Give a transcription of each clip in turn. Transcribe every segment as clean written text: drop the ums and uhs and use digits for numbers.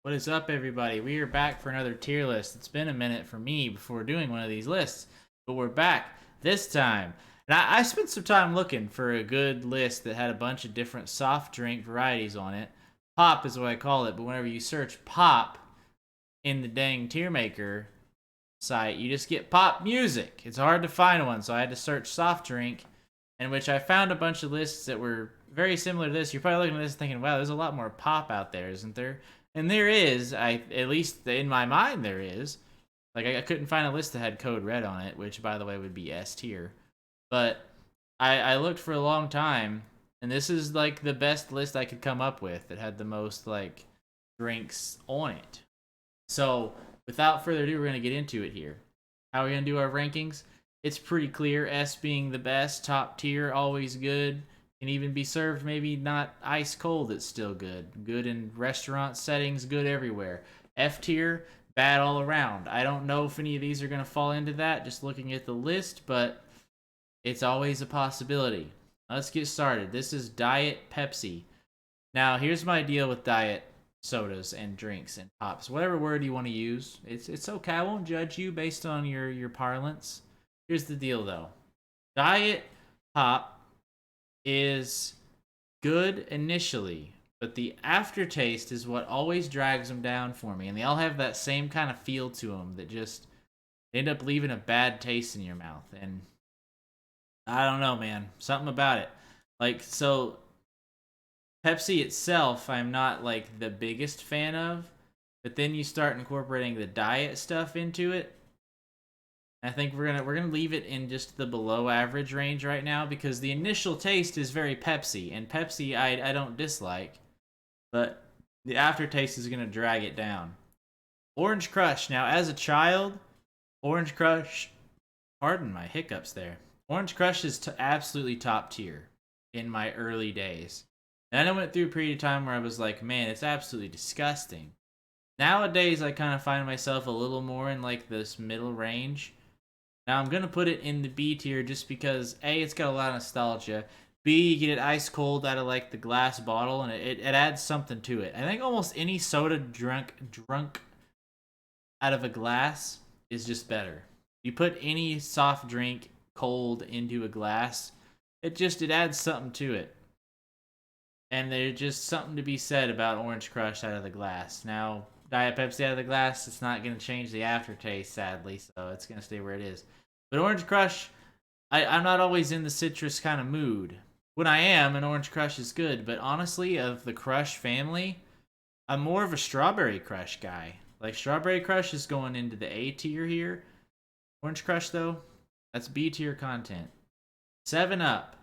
What is up, everybody? We are back for another tier list. It's been a minute for me before doing one of these lists, but we're back this time. And I spent some time looking for a good list that had a bunch of different soft drink varieties on it. Pop is what I call it, but whenever you search pop in the dang tier maker site, you just get pop music. It's hard to find one, so I had to search soft drink, in which I found a bunch of lists that were very similar to this. You're probably looking at this thinking, wow, there's a lot more pop out there, isn't there? And there is. At least in my mind there is. Like I couldn't find a list that had Code Red on it, which by the way would be S tier. But I looked for a long time, and this is like the best list I could come up with that had the most like drinks on it. So without further ado, we're gonna get into it here. How are we gonna do our rankings? It's pretty clear. S being the best, top tier, always good. Can even be served maybe not ice cold. It's still good. Good in restaurant settings. Good everywhere. F tier, bad all around. I don't know if any of these are gonna fall into that. Just looking at the list, but it's always a possibility. Let's get started. This is Diet Pepsi. Now, here's my deal with diet sodas and drinks and pops. Whatever word you want to use, it's okay. I won't judge you based on your parlance. Here's the deal though. Diet pop is good initially, but the aftertaste is what always drags them down for me. And they all have that same kind of feel to them that just end up leaving a bad taste in your mouth. And I don't know, man. Something about it. Like, so Pepsi itself, I'm not like the biggest fan of, but then you start incorporating the diet stuff into it. I think we're gonna leave it in just the below average range right now because the initial taste is very Pepsi, and Pepsi I don't dislike, but the aftertaste is gonna drag it down. Orange Crush. Now, as a child, Orange Crush. Pardon my hiccups there. Orange Crush is absolutely top tier in my early days. And then I went through a period of time where I was like, man, it's absolutely disgusting. Nowadays, I kind of find myself a little more in like this middle range. Now, I'm going to put it in the B tier just because, A, it's got a lot of nostalgia. B, you get it ice cold out of like the glass bottle, and it adds something to it. I think almost any soda drunk out of a glass is just better. You put any soft drink cold into a glass, it adds something to it. And there's just something to be said about Orange Crush out of the glass. Now, Diet Pepsi out of the glass, it's not going to change the aftertaste, sadly, so it's going to stay where it is. But Orange Crush, I'm not always in the citrus kind of mood. When I am, an Orange Crush is good, but honestly, of the Crush family, I'm more of a Strawberry Crush guy. Like, Strawberry Crush is going into the A tier here. Orange Crush, though, that's B tier content. 7 Up.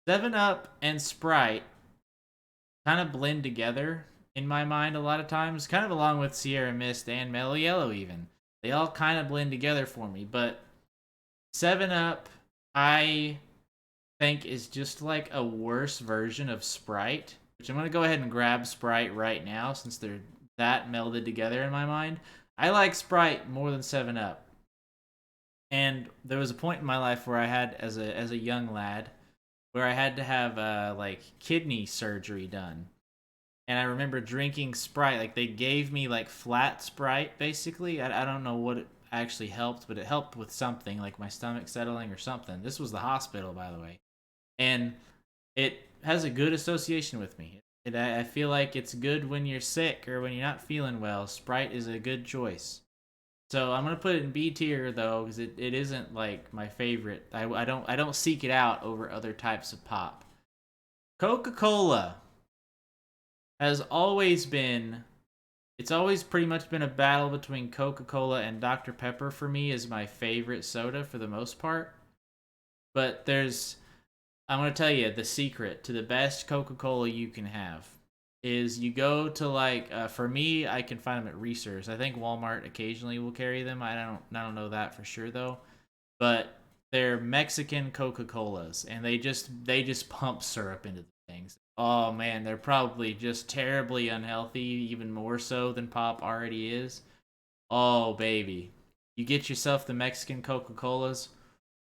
7 Up and Sprite kind of blend together in my mind a lot of times, kind of along with Sierra Mist and Mellow Yellow even. They all kind of blend together for me, but 7 Up, I think, is just like a worse version of Sprite, which I'm going to go ahead and grab Sprite right now since they're that melded together in my mind. I like Sprite more than 7 Up. And there was a point in my life where I had, as a young lad, where I had to have like kidney surgery done. And I remember drinking Sprite. Like they gave me like flat Sprite, basically. I don't know what it actually helped, but it helped with something, like my stomach settling or something. This was the hospital, by the way. And it has a good association with me. I feel like it's good when you're sick or when you're not feeling well. Sprite is a good choice. So I'm gonna put it in B tier though, because it isn't like my favorite. I don't seek it out over other types of pop. Coca-Cola has always been. It's always pretty much been a battle between Coca-Cola and Dr. Pepper for me as my favorite soda for the most part. But I'm gonna tell you the secret to the best Coca-Cola you can have is you go to like for me I can find them at Reese's. I think Walmart occasionally will carry them. I don't know that for sure though. But they're Mexican Coca-Colas and they just pump syrup into the things. Oh man, they're probably just terribly unhealthy, even more so than pop already is. Oh baby. You get yourself the Mexican Coca-Colas.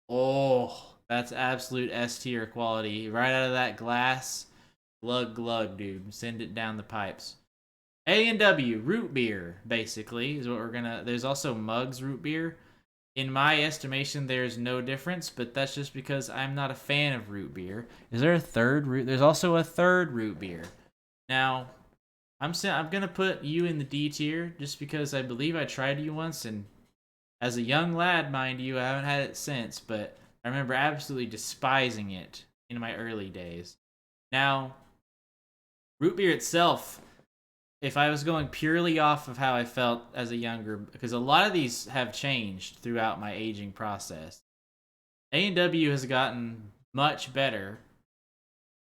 Oh, that's absolute S tier quality. Right out of that glass. Glug glug, dude. Send it down the pipes. A&W root beer, basically, is what we're gonna. There's also Mugs root beer. In my estimation, there's no difference, but that's just because I'm not a fan of root beer. Is there a third root? There's also a third root beer. Now, I'm gonna put you in the D tier just because I believe I tried you once, and as a young lad, mind you, I haven't had it since, but I remember absolutely despising it in my early days. Now, root beer itself, if I was going purely off of how I felt as a younger, because a lot of these have changed throughout my aging process. A&W has gotten much better.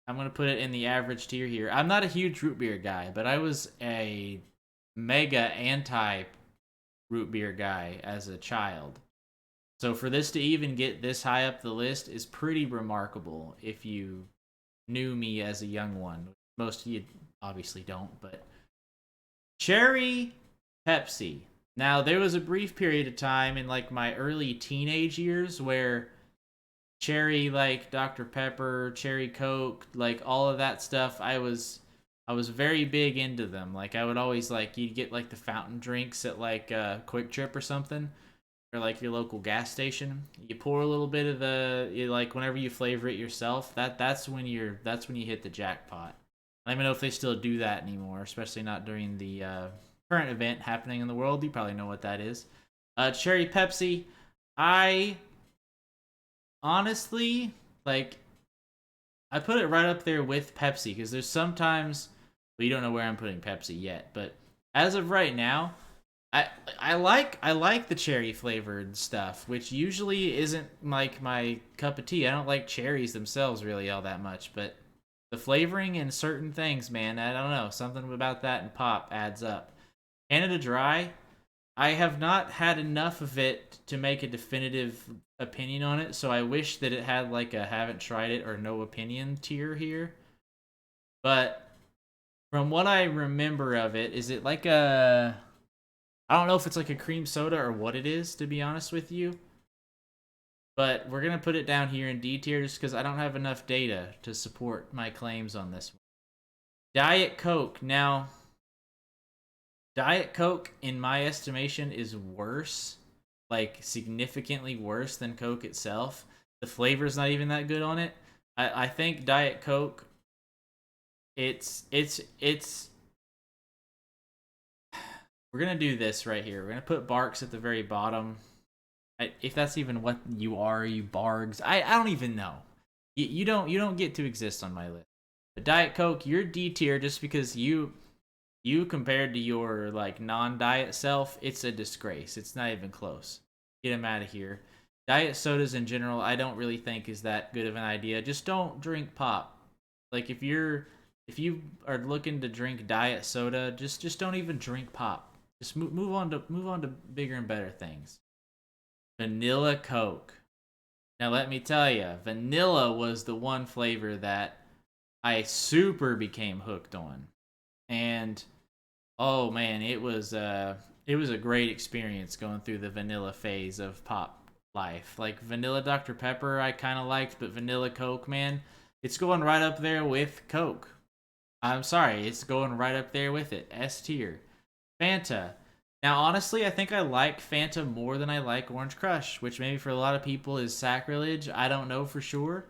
I'm going to put it in the average tier here. I'm not a huge root beer guy, but I was a mega anti root beer guy as a child. So for this to even get this high up the list is pretty remarkable if you knew me as a young one. Most of you obviously don't, but Cherry Pepsi. Now, there was a brief period of time in like my early teenage years where cherry, like Dr. Pepper, cherry Coke, like all of that stuff, I was very big into them. Like I would always like you'd get like the fountain drinks at like Quick Trip or something, or like your local gas station. You pour a little bit of like whenever you flavor it yourself. That's when you hit the jackpot. I don't even know if they still do that anymore, especially not during the current event happening in the world. You probably know what that is. Cherry Pepsi. I honestly like. I put it right up there with Pepsi because there's sometimes, well, you don't know where I'm putting Pepsi yet, but as of right now, I like the cherry flavored stuff, which usually isn't like my cup of tea. I don't like cherries themselves really all that much, but the flavoring in certain things, man, I don't know, something about that and pop adds up. Canada Dry, I have not had enough of it to make a definitive opinion on it, so I wish that it had like a haven't tried it or no opinion tier here. But from what I remember of it, is it like a I don't know if it's like a cream soda or what it is, to be honest with you. But we're gonna put it down here in D tier just because I don't have enough data to support my claims on this one. Diet Coke. Now, Diet Coke, in my estimation, is worse, like significantly worse than Coke itself. The flavor's not even that good on it. I think Diet Coke, it's. We're gonna do this right here. We're gonna put Barks at the very bottom. If that's even what you are, you Bargs. I don't even know. You don't get to exist on my list. But Diet Coke, you're D tier just because you compared to your like non-diet self, it's a disgrace. It's not even close. Get him out of here. Diet sodas in general, I don't really think is that good of an idea. Just don't drink pop. Like if you are looking to drink diet soda, just don't even drink pop. Just move on to bigger and better things. Vanilla Coke. Now let me tell you, vanilla was the one flavor that I super became hooked on. And oh man, it was a great experience going through the vanilla phase of pop life. Like vanilla Dr. Pepper I kind of liked, but vanilla Coke, man, it's going right up there with Coke. I'm sorry, it's going right up there with it. S tier. Fanta. Now, honestly, I think I like Fanta more than I like Orange Crush, which maybe for a lot of people is sacrilege. I don't know for sure.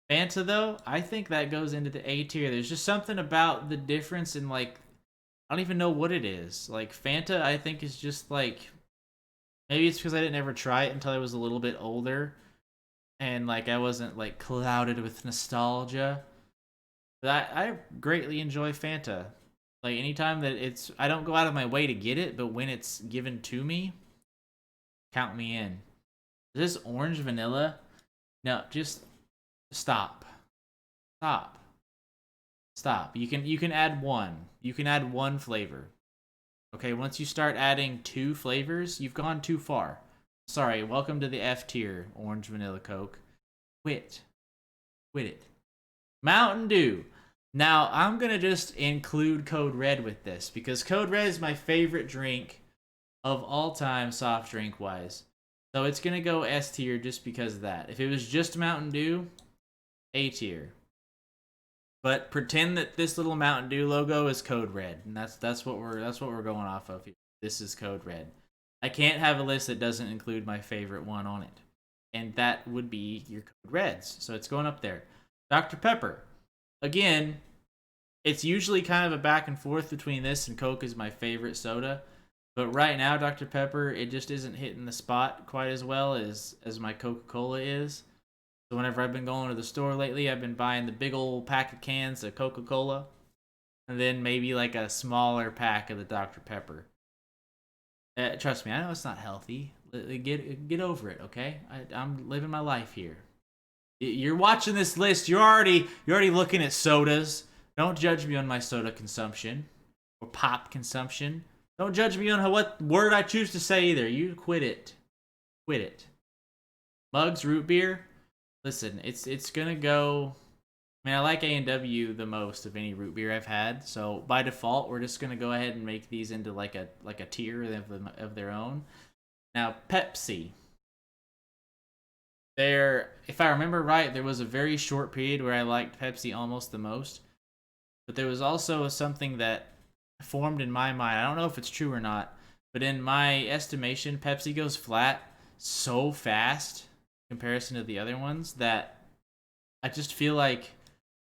Fanta, though, I think that goes into the A tier. There's just something about the difference in, like, I don't even know what it is. Like, Fanta, I think, is just, like, maybe it's because I didn't ever try it until I was a little bit older. And, like, I wasn't, like, clouded with nostalgia. But I greatly enjoy Fanta. Like anytime that I don't go out of my way to get it, but when it's given to me, count me in. Is this orange vanilla? No, just stop, stop, stop. You can add one. You can add one flavor. Okay, once you start adding two flavors, you've gone too far. Sorry. Welcome to the F tier, orange vanilla Coke. Quit, quit it. Mountain Dew. Now, I'm going to just include Code Red with this because Code Red is my favorite drink of all time, soft drink wise. So it's going to go S tier just because of that. If it was just Mountain Dew, A tier. But pretend that this little Mountain Dew logo is Code Red, and that's what we're going off of here. This is Code Red. I can't have a list that doesn't include my favorite one on it, and that would be your Code Reds. So it's going up there. Dr Pepper, again, it's usually kind of a back and forth between this and Coke is my favorite soda. But right now, Dr. Pepper, it just isn't hitting the spot quite as well as my Coca-Cola is. So whenever I've been going to the store lately, I've been buying the big old pack of cans of Coca-Cola, and then maybe like a smaller pack of the Dr. Pepper. Trust me, I know it's not healthy. Get over it, okay? I'm living my life here. You're watching this list. You're already looking at sodas. Don't judge me on my soda consumption or pop consumption. Don't judge me on what word I choose to say either. You quit it. Quit it. Mugs root beer. Listen, it's gonna go. I mean, I like A&W the most of any root beer I've had. So by default, we're just gonna go ahead and make these into like a tier of their own. Now Pepsi. If I remember right, there was a very short period where I liked Pepsi almost the most. But there was also something that formed in my mind. I don't know if it's true or not, but in my estimation, Pepsi goes flat so fast in comparison to the other ones that I just feel like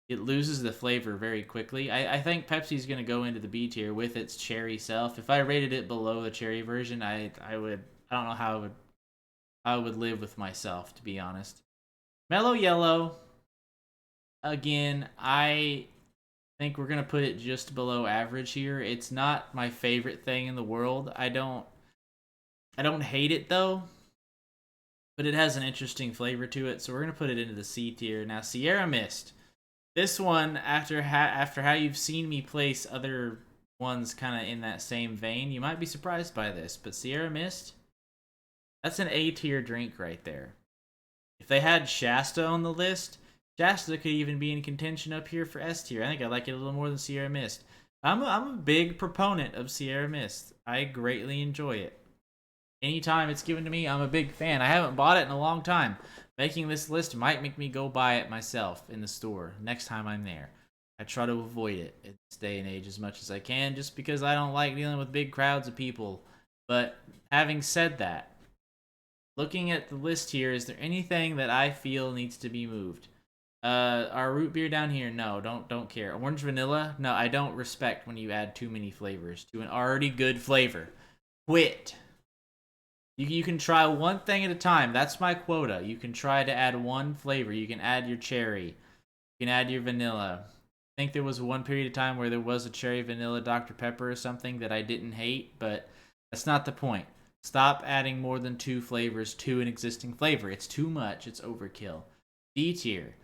it loses the flavor very quickly. I think Pepsi's going to go into the B tier with its cherry self. If I rated it below the cherry version, I don't know how I would live with myself, to be honest. Mellow Yellow, again, I think we're gonna put it just below average here. It's not my favorite thing in the world. I don't hate it though, but it has an interesting flavor to it. So we're gonna put it into the C tier. Now Sierra Mist. This one, after how you've seen me place other ones kind of in that same vein, you might be surprised by this. But Sierra Mist, that's an A tier drink right there. If they had Shasta on the list, Shasta could even be in contention up here for S tier. I think I like it a little more than Sierra Mist. I'm a big proponent of Sierra Mist. I greatly enjoy it. Anytime it's given to me, I'm a big fan. I haven't bought it in a long time. Making this list might make me go buy it myself in the store next time I'm there. I try to avoid it in this day and age as much as I can just because I don't like dealing with big crowds of people. But having said that, looking at the list here, is there anything that I feel needs to be moved? Our root beer down here, no, don't care. Orange vanilla, no, I don't respect when you add too many flavors to an already good flavor. Quit. You can try one thing at a time. That's my quota. You can try to add one flavor. You can add your cherry. You can add your vanilla. I think there was one period of time where there was a cherry vanilla Dr. Pepper or something that I didn't hate, but that's not the point. Stop adding more than 2 flavors to an existing flavor. It's too much. It's overkill. D tier.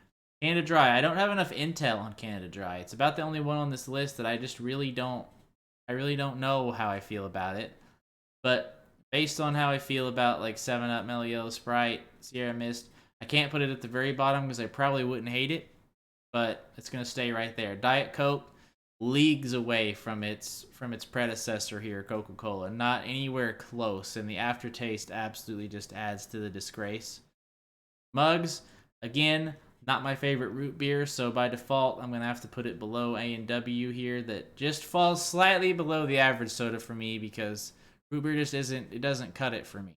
Canada Dry. I don't have enough intel on Canada Dry. It's about the only one on this list that I really don't know how I feel about it. But based on how I feel about like 7-Up, Mellow Yellow, Sprite, Sierra Mist, I can't put it at the very bottom because I probably wouldn't hate it. But it's going to stay right there. Diet Coke, leagues away from its predecessor here, Coca-Cola. Not anywhere close, and the aftertaste absolutely just adds to the disgrace. Mugs, again, not my favorite root beer, so by default, I'm going to have to put it below A&W here. That just falls slightly below the average soda for me because root beer just doesn't cut it for me.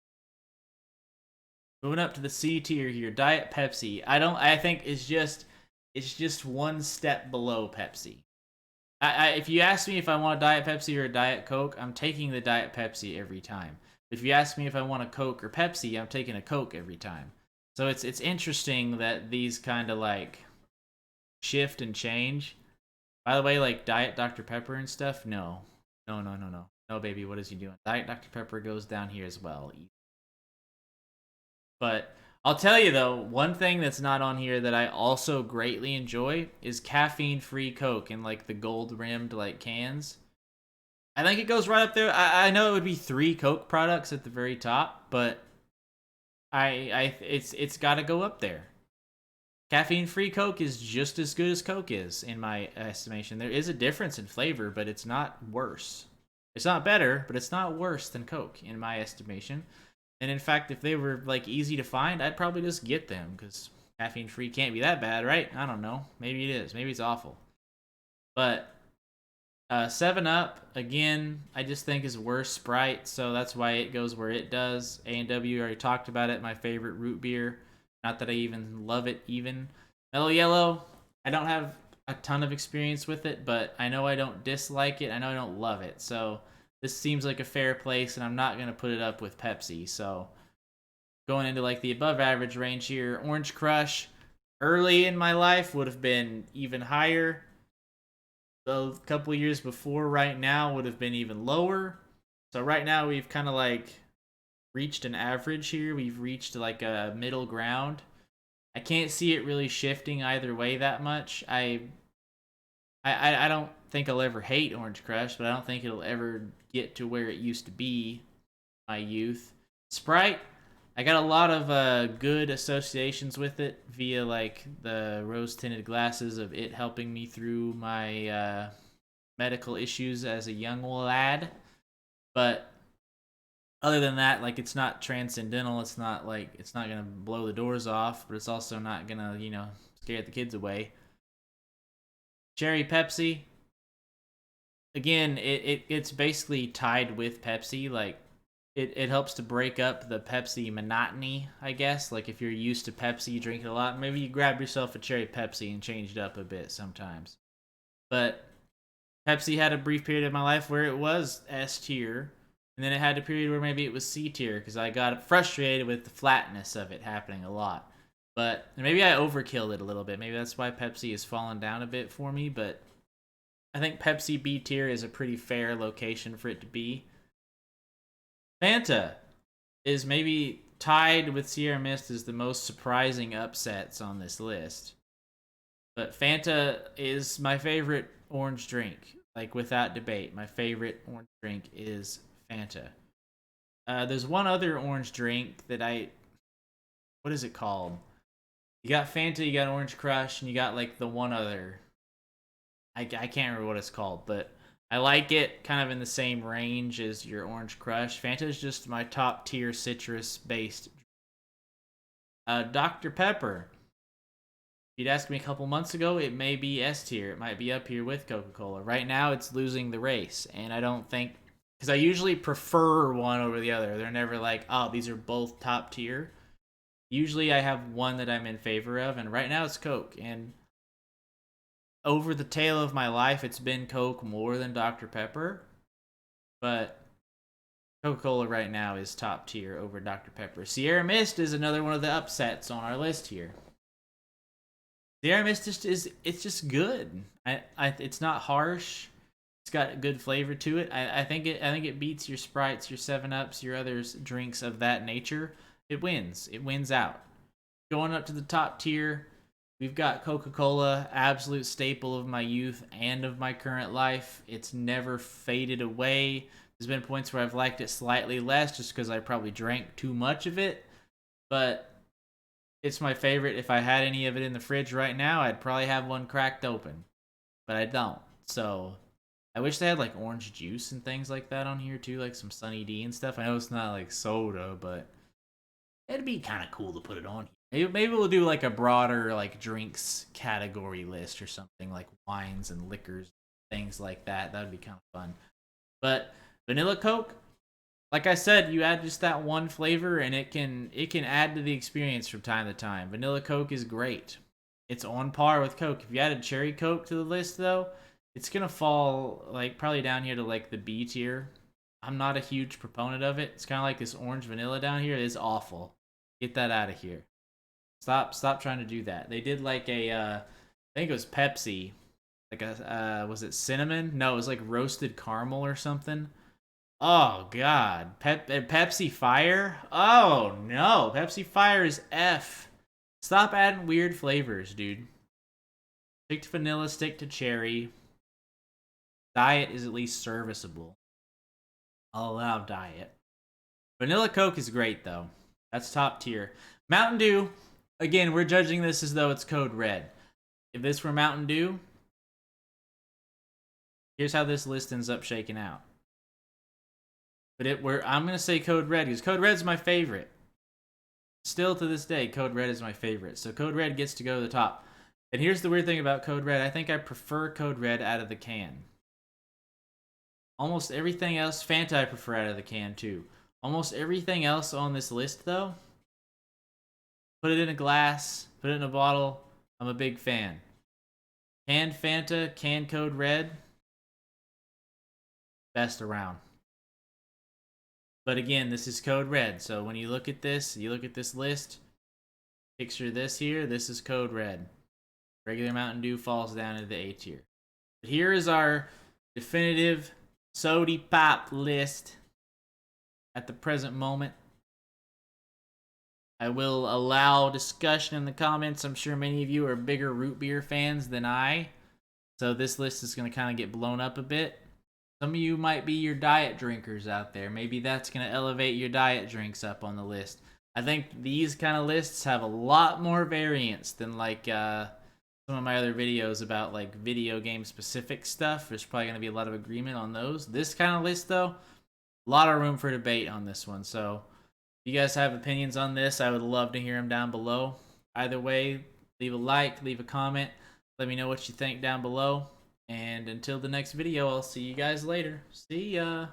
Moving up to the C tier here, Diet Pepsi. I think it's just one step below Pepsi. If you ask me if I want a Diet Pepsi or a Diet Coke, I'm taking the Diet Pepsi every time. If you ask me if I want a Coke or Pepsi, I'm taking a Coke every time. So it's interesting that these kind of like shift and change. By the way, like Diet Dr. Pepper and stuff, no. No, baby, what is he doing? Diet Dr. Pepper goes down here as well. But I'll tell you though, one thing that's not on here that I also greatly enjoy is caffeine-free Coke in like the gold-rimmed like cans. I think it goes right up there. I know it would be 3 Coke products at the very top, but it's got to go up there. Caffeine-free Coke is just as good as Coke is, in my estimation. There is a difference in flavor, but it's not worse. It's not better, but it's not worse than Coke, in my estimation. And in fact, if they were like easy to find, I'd probably just get them because Caffeine free can't be that bad, right? I don't know. Maybe it is. Maybe it's awful. But 7 Up, again, I just think is worse Sprite, so that's why it goes where it does. A&W, already talked about it, my favorite root beer. Not that I even love it even. Mellow Yellow, I don't have a ton of experience with it, but I know I don't dislike it. I know I don't love it. So this seems like a fair place, and I'm not going to put it up with Pepsi. So going into like the above average range here, Orange Crush, early in my life would have been even higher. A couple years before right now would have been even lower. So right now we've kind of like reached an average here. We've reached like a middle ground. I can't see it really shifting either way that much. I don't think I'll ever hate Orange Crush, but I don't think it'll ever get to where it used to be my youth. Sprite, I got a lot of good associations with it via like the rose tinted glasses of it helping me through my medical issues as a young lad. But other than that, like it's not transcendental. It's not like it's not gonna blow the doors off, but it's also not gonna scare the kids away. Cherry Pepsi, again, it's basically tied with Pepsi. Like it helps to break up the Pepsi monotony, I guess. Like if you're used to Pepsi, you drink it a lot. Maybe you grab yourself a cherry Pepsi and change it up a bit sometimes. But Pepsi had a brief period of my life where it was S tier, and then it had a period where maybe it was C tier because I got frustrated with the flatness of it happening a lot. But maybe I overkilled it a little bit. Maybe that's why Pepsi has fallen down a bit for me. But I think Pepsi B tier is a pretty fair location for it to be. Fanta is maybe tied with Sierra Mist as the most surprising upsets on this list. But Fanta is my favorite orange drink. Like, without debate, my favorite orange drink is Fanta. There's one other orange drink that what is it called? You got Fanta, you got Orange Crush, and you got, like, the one other. I can't remember what it's called, but I like it kind of in the same range as your Orange Crush. Fanta is just my top tier citrus based. Dr. Pepper. If you'd asked me a couple months ago, it may be S tier. It might be up here with Coca Cola. Right now, it's losing the race, and I don't think because I usually prefer one over the other. They're never like, oh, these are both top tier. Usually, I have one that I'm in favor of, and right now it's Coke. And over the tail of my life, it's been Coke more than Dr. Pepper, but Coca-Cola right now is top tier over Dr. Pepper. Sierra Mist is another one of the upsets on our list here. Sierra Mist it's just good. It's not harsh. It's got a good flavor to it. I think it beats your Sprites, your 7-Ups, your other drinks of that nature. It wins. It wins out. Going up to the top tier, we've got Coca-Cola, absolute staple of my youth and of my current life. It's never faded away. There's been points where I've liked it slightly less just because I probably drank too much of it. But it's my favorite. If I had any of it in the fridge right now, I'd probably have one cracked open. But I don't. So I wish they had like orange juice and things like that on here too, like some Sunny D and stuff. I know it's not like soda, but it'd be kind of cool to put it on here. Maybe we'll do like a broader like drinks category list or something like wines and liquors, things like that. That'd be kind of fun. But vanilla Coke, like I said, you add just that one flavor and it can add to the experience from time to time. Vanilla Coke is great. It's on par with Coke. If you added cherry Coke to the list though, it's gonna fall like probably down here to like the B tier. I'm not a huge proponent of it. It's kind of like this orange vanilla down here. It is awful. Get that out of here. Stop trying to do that. They did like a I think it was Pepsi, like a was it cinnamon? No, it was like roasted caramel or something. Oh god, Pepsi Fire. Oh no, Pepsi Fire is F. Stop adding weird flavors, dude. Stick to vanilla. Stick to cherry. Diet is at least serviceable. I'll allow diet. Vanilla Coke is great though. That's top tier. Mountain Dew. Again, we're judging this as though it's code red. If this were Mountain Dew, here's how this list ends up shaking out. But I'm gonna say code red because code red's my favorite. still to this day, Code Red is my favorite. So Code Red gets to go to the top. And here's the weird thing about Code Red. I think I prefer Code Red out of the can. Almost everything else, Fanta I prefer out of the can too. Almost everything else on this list though, put it in a glass, put it in a bottle, I'm a big fan. Canned Fanta, canned Code Red, best around. But again, this is Code Red, so when you look at this, you look at this list, picture this here, this is Code Red. Regular Mountain Dew falls down into the A tier. But here is our definitive Sody Pop list at the present moment. I will allow discussion in the comments. I'm sure many of you are bigger root beer fans than I, so this list is going to kind of get blown up a bit. Some of you might be your diet drinkers out there. Maybe that's going to elevate your diet drinks up on the list. I think these kind of lists have a lot more variance than like some of my other videos about like video game specific stuff. There's probably going to be a lot of agreement on those. This kind of list though, a lot of room for debate on this one. So if you guys have opinions on this, I would love to hear them down below. Either way, leave a like, leave a comment. Let me know what you think down below. And until the next video, I'll see you guys later. See ya.